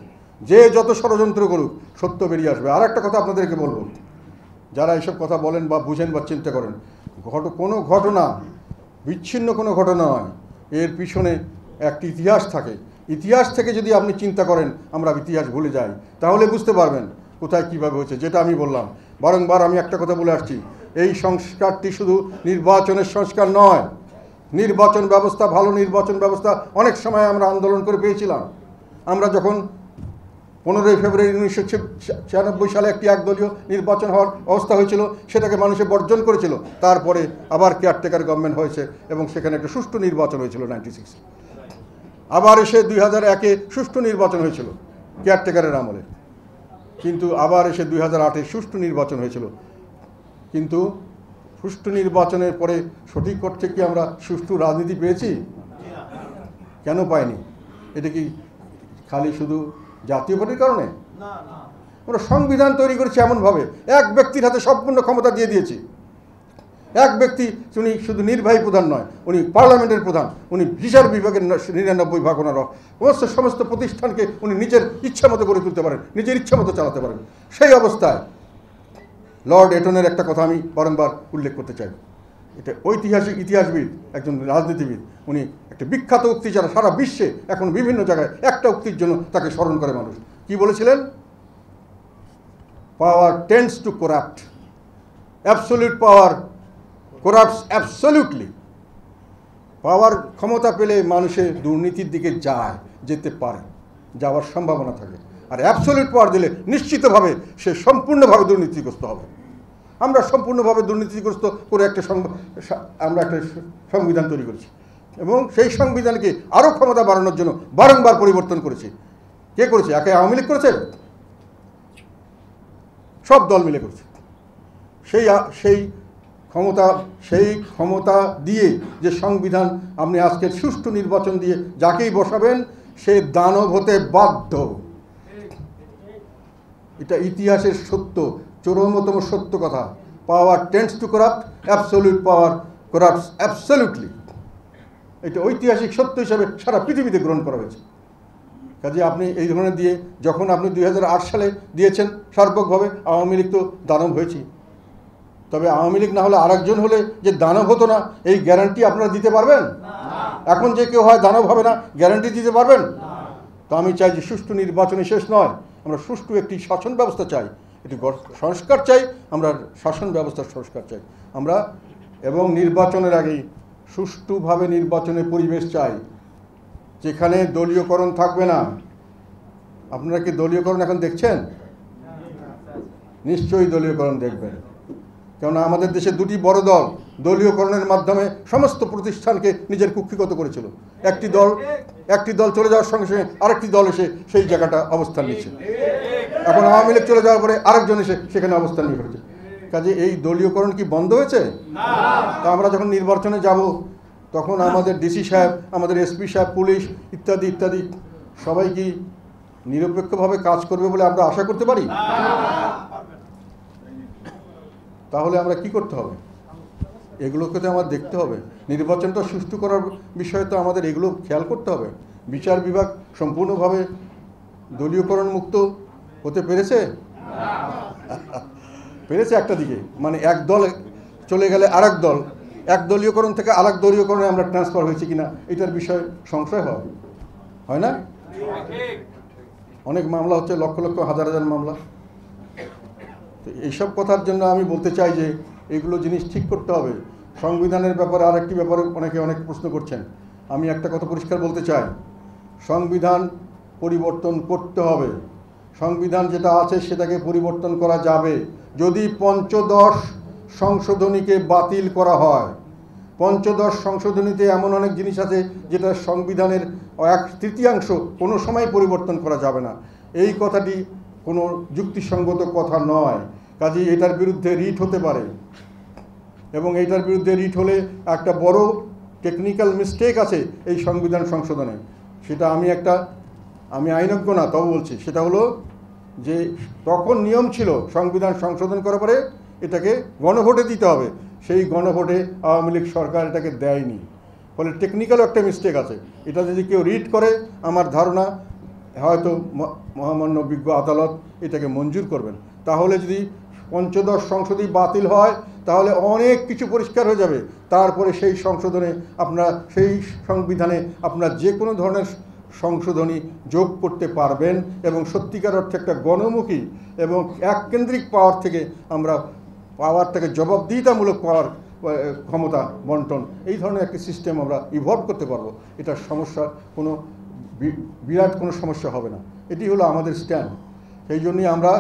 যে যত ষড়যন্ত্র করুক সত্য বেরিয়ে আসবে। আর একটা কথা আপনাদেরকে বলবো, যারা এইসব কথা বলেন বা বুঝেন বা চিন্তা করেন, কোনো ঘটনা বিচ্ছিন্ন কোনো ঘটনা নয়, এর পিছনে একটি ইতিহাস থাকে। ইতিহাস থেকে যদি আপনি চিন্তা করেন আমরা ইতিহাস ভুলে যাই, তাহলে বুঝতে পারবেন কোথায় কীভাবে হয়েছে। যেটা আমি বললাম বারংবার, আমি একটা কথা বলে আসছি, এই সংস্কারটি শুধু নির্বাচনের সংস্কার নয়। নির্বাচন ব্যবস্থা, ভালো নির্বাচন ব্যবস্থা অনেক সময় আমরা আন্দোলন করে পেয়েছিলাম। আমরা যখন 15ই ফেব্রুয়ারি 1996 সালে একটি একদলীয় নির্বাচন হওয়ার অবস্থা হয়েছিল, সেটাকে মানুষে বর্জন করেছিল। তারপরে আবার কেয়ারটেকার গভর্নমেন্ট হয়েছে এবং সেখানে একটা সুষ্ঠু নির্বাচন হয়েছিল 96। আবার এসে 2001-এ সুষ্ঠু নির্বাচন হয়েছিল কেয়ারটেকারের আমলে, কিন্তু আবার এসে 2008-এ সুষ্ঠু নির্বাচন হয়েছিল। কিন্তু সুষ্ঠু নির্বাচনের পরে সঠিক অর্থে কি আমরা সুষ্ঠু রাজনীতি পেয়েছি? কেন পাইনি? এটা কি খালি শুধু জাতীয় পার্টির কারণে? আমরা সংবিধান তৈরি করেছি এমনভাবে, এক ব্যক্তির হাতে সম্পূর্ণ ক্ষমতা দিয়ে দিয়েছি। এক ব্যক্তি, উনি শুধু নির্বাহী প্রধান নয়, উনি পার্লামেন্টের প্রধান, উনি বিচার বিভাগের 99 ভাগ ওনার, সমস্ত প্রতিষ্ঠানকে উনি নিজের ইচ্ছা মতো গড়ে তুলতে পারেন, নিজের ইচ্ছা মতো চালাতে পারেন। সেই অবস্থায় লর্ড এটনের একটা কথা আমি বারংবার উল্লেখ করতে চাই। এটা ঐতিহাসিক ইতিহাসবিদ, একজন রাজনীতিবিদ, উনি একটা বিখ্যাত উক্তি যারা সারা বিশ্বে এখন বিভিন্ন জায়গায় একটা উক্তির জন্য তাকে স্মরণ করে মানুষ। কি বলেছিলেন? Power tends to corrupt, absolute power corrupts absolutely. Power, ক্ষমতা পেলে মানুষের দুর্নীতির দিকে যেতে পারে, যাওয়ার সম্ভাবনা থাকে। আর অ্যাবসলিউট পাওয়ার দিলে নিশ্চিতভাবে সে সম্পূর্ণভাবে দুর্নীতিগ্রস্ত হবে। আমরা সম্পূর্ণভাবে দুর্নীতিগ্রস্ত করে আমরা একটা সংবিধান তৈরি করেছি, এবং সেই সংবিধানকে আরও ক্ষমতা বাড়ানোর জন্য বারংবার পরিবর্তন করেছি। কে করেছে? একে আওয়ামী লীগ করেছে, সব দল মিলে করেছে। সেই ক্ষমতা দিয়ে যে সংবিধান, আপনি আজকে সুষ্ঠু নির্বাচন দিয়ে যাকেই বসাবেন সে দানব হতে বাধ্য। এটা ইতিহাসের সত্য, চরমতম সত্য কথা। Power tends to corrupt, absolute power corrupts absolutely. এটা ঐতিহাসিক সত্য হিসাবে সারা পৃথিবীতে গ্রহণ করা হয়েছে। কাজে আপনি এই ধরনের দিয়ে, যখন আপনি 2008 সালে দিয়েছেন সার্বকভাবে, আওয়ামী লীগ তো দানব হয়েছি। তবে আওয়ামী লীগ না হলে আরেকজন হলে যে দানব হতো না, এই গ্যারান্টি আপনারা দিতে পারবেন? এখন যে কেউ হয় দানব হবে না, গ্যারান্টি দিতে পারবেন? তো আমি চাই যে সুষ্ঠু নির্বাচনে শেষ নয়, আমরা সুষ্ঠু একটি শাসন ব্যবস্থা চাই, একটি সংস্কার চাই, আমরা শাসন ব্যবস্থার সংস্কার চাই আমরা, এবং নির্বাচনের আগেই সুষ্ঠুভাবে নির্বাচনের পরিবেশ চাই, যেখানে দলীয়করণ থাকবে না। আপনারা কি দলীয়করণ এখন দেখছেন? নিশ্চয়ই দলীয়করণ দেখবেন, কেননা আমাদের দেশে দুটি বড় দল দলীয়করণের মাধ্যমে সমস্ত প্রতিষ্ঠানকে নিজের কুক্ষিগত করেছিল। একটি দল চলে যাওয়ার সঙ্গে সঙ্গে আরেকটি দল এসে সেই জায়গাটা অবস্থান নিচ্ছে। এখন আওয়ামী লীগ চলে যাওয়ার পরে আরেকজন এসে সেখানে অবস্থান নিয়ে ফেলেছে। কাজে এই দলীয়করণ কি বন্ধ হয়েছে? তা আমরা যখন নির্বাচনে যাব তখন আমাদের ডিসি সাহেব, আমাদের এসপি সাহেব, পুলিশ ইত্যাদি ইত্যাদি সবাই কি নিরপেক্ষভাবে কাজ করবে বলে আমরা আশা করতে পারি? তাহলে আমরা কি করতে হবে? এগুলোকে তো আমার দেখতে হবে। নির্বাচনটা সুষ্ঠু করার বিষয়ে তো আমাদের এগুলো খেয়াল করতে হবে। বিচার বিভাগ সম্পূর্ণভাবে দলীয়করণ মুক্ত হতে পেরেছে? পেরেছে একটা দিকে, মানে এক দল চলে গেলে আরেক দল, এক দলীয়করণ থেকে আরেক দলীয়করণে আমরা ট্রান্সফার হয়েছি কিনা এটার বিষয়ে সংশয় হয় না? অনেক মামলা হচ্ছে, লক্ষ লক্ষ হাজার হাজার মামলা। তো এইসব কথার জন্য আমি বলতে চাই যে এগুলো জিনিস ঠিক করতে হবে। সংবিধানের ব্যাপারে আরেকটি ব্যাপারে অনেকে অনেক প্রশ্ন করছেন। আমি একটা কথা পরিষ্কার বলতে চাই, সংবিধান পরিবর্তন করতে হবে। সংবিধান যেটা আছে সেটাকে পরিবর্তন করা যাবে যদি পঞ্চদশ সংশোধনীকে বাতিল করা হয়। পঞ্চদশ সংশোধনীতে এমন অনেক জিনিস আছে যেটা সংবিধানের 1/3 কোনো সময় পরিবর্তন করা যাবে না। এই কথাটি কোনো যুক্তিসঙ্গত কথা নয়। কাজেই এটার বিরুদ্ধে রিট হতে পারে, এবং এইটার বিরুদ্ধে রিট হলে একটা বড় টেকনিক্যাল মিস্টেক আছে এই সংবিধান সংশোধনে। সেটা আমি আইনজ্ঞ না, তবে বলছি, সেটা হলো যে তখন নিয়ম ছিল সংবিধান সংশোধন করার পরে এটাকে গণভোটে দিতে হবে। সেই গণভোটে আওয়ামী লীগ সরকার এটাকে দেয়নি, ফলে টেকনিক্যালও একটা মিস্টেক আছে। এটা যদি কেউ রিড করে, আমার ধারণা হয়তো মহামান্য বিজ্ঞ আদালত এটাকে মঞ্জুর করবেন। তাহলে যদি পঞ্চদশ সংশোধনী বাতিল হয় তাহলে অনেক কিছু পরিষ্কার হয়ে যাবে। তারপরে সেই সংশোধনে সেই সংবিধানে আপনারা যে কোনো ধরনের সংশোধনী যোগ করতে পারবেন, এবং সত্যিকার অর্থে একটা গণমুখী এবং এককেন্দ্রিক পাওয়ারটাকে জবাবদিহিতামূলক পাওয়ার ক্ষমতা বন্টন, এই ধরনের একটি সিস্টেম আমরা ইভলভ করতে পারবো। এটার সমস্যার কোনো বিরাট কোনো সমস্যা হবে না। এটি হলো আমাদের স্ট্যান্ড। সেই জন্যই আমরা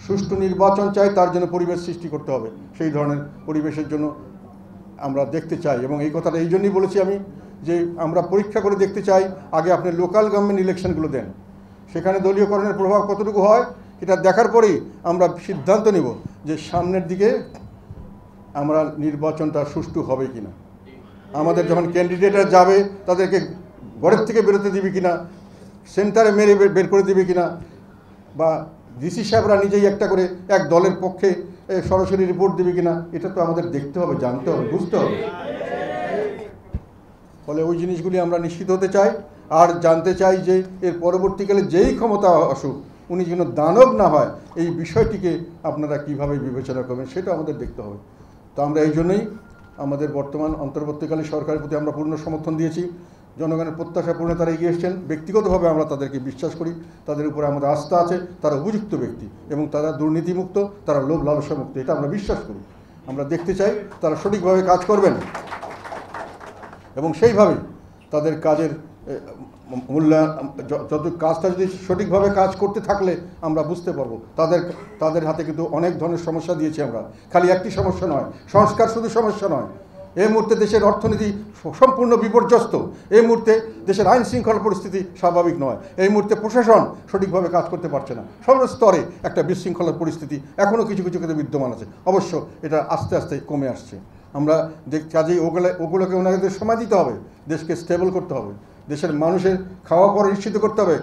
সুষ্ঠু নির্বাচন চাই, তার জন্য পরিবেশ সৃষ্টি করতে হবে। সেই ধরনের পরিবেশের জন্য আমরা দেখতে চাই, এবং এই কথাটা এই জন্যই বলেছি আমি যে আমরা পরীক্ষা করে দেখতে চাই। আগে আপনি লোকাল গভর্নমেন্ট ইলেকশনগুলো দেন, সেখানে দলীয়করণের প্রভাব কতটুকু হয় এটা দেখার পরেই আমরা সিদ্ধান্ত নেব যে সামনের দিকে আমরা নির্বাচনটা সুষ্ঠু হবে কিনা। আমাদের যখন ক্যান্ডিডেটরা যাবে তাদেরকে ঘরের থেকে বেরোতে দিবে কিনা, সেন্টারে মেরে বের করে দিবে কিনা, বা ডিসি সাহেবরা নিজেই একটা করে এক দলের পক্ষে সরাসরি রিপোর্ট দেবে কিনা, এটা তো আমাদের দেখতে হবে, জানতে হবে, বুঝতে হবে। ফলে ওই জিনিসগুলি আমরা নিশ্চিত হতে চাই। আর জানতে চাই যে এর পরবর্তীকালে যেই ক্ষমতা আসুক উনি যেন দানব না হয়, এই বিষয়টিকে আপনারা কিভাবে বিবেচনা করবেন সেটা আমাদের দেখতে হবে। তো আমরা এই জন্যই আমাদের বর্তমান অন্তর্বর্তীকালীন সরকারের প্রতি আমরা পূর্ণ সমর্থন দিয়েছি। জনগণের প্রত্যাশা পূরণে তারা এগিয়ে এসছেন। ব্যক্তিগতভাবে আমরা তাদেরকে বিশ্বাস করি, তাদের উপরে আমাদের আস্থা আছে। তারা উপযুক্ত ব্যক্তি এবং তারা দুর্নীতিমুক্ত, তারা লোভ লালসা মুক্ত, এটা আমরা বিশ্বাস করি। আমরা দেখতে চাই তারা সঠিকভাবে কাজ করবেন, এবং সেইভাবেই তাদের কাজের মূল্যায়ন, যত কাজটা যদি সঠিকভাবে কাজ করতে থাকলে আমরা বুঝতে পারবো তাদের হাতে কিন্তু অনেক ধরনের সমস্যা দিয়েছি আমরা। খালি একটি সমস্যা নয়, সংস্কার শুধু সমস্যা নয়। এই মুহূর্তে দেশের অর্থনীতি সম্পূর্ণ বিপর্যস্ত। এই মুহূর্তে দেশের আইন শৃঙ্খলা পরিস্থিতি স্বাভাবিক নয়। এই মুহূর্তে প্রশাসন সঠিকভাবে কাজ করতে পারছে না। সর্ব স্তরে একটা বিশৃঙ্খলার পরিস্থিতি এখনও কিছু কিছু ক্ষেত্রে বিদ্যমান আছে। অবশ্য এটা আস্তে আস্তে কমে আসছে। আমরা কাজেই ওগুলোকে ওনাদের সময় দিতে হবে, দেশকে স্টেবল করতে হবে, দেশের মানুষের খাওয়া পড়া নিশ্চিত করতে হবে,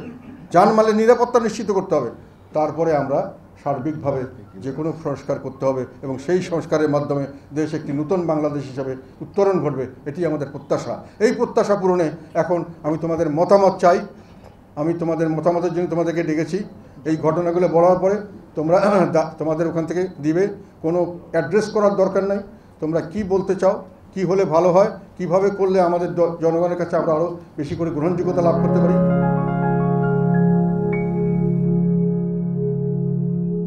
জানমালের নিরাপত্তা নিশ্চিত করতে হবে। তারপরে আমরা সার্বিকভাবে যে কোনো সংস্কার করতে হবে, এবং সেই সংস্কারের মাধ্যমে দেশ একটি নতুন বাংলাদেশ হিসাবে উত্তরণ ঘটবে, এটি আমাদের প্রত্যাশা। এই প্রত্যাশা পূরণে এখন আমি তোমাদের মতামত চাই। আমি তোমাদের মতামতের জন্য তোমাদেরকে ডেকেছি। এই ঘটনাগুলো বলার পরে তোমাদের ওখান থেকে দিবে, কোনো অ্যাড্রেস করার দরকার নাই। তোমরা কি বলতে চাও, কি হলে ভালো হয়, কিভাবে করলে আমাদের জনগণের কাছে আমরা আরও বেশি করে গ্রহণযোগ্যতা লাভ করতে পারি।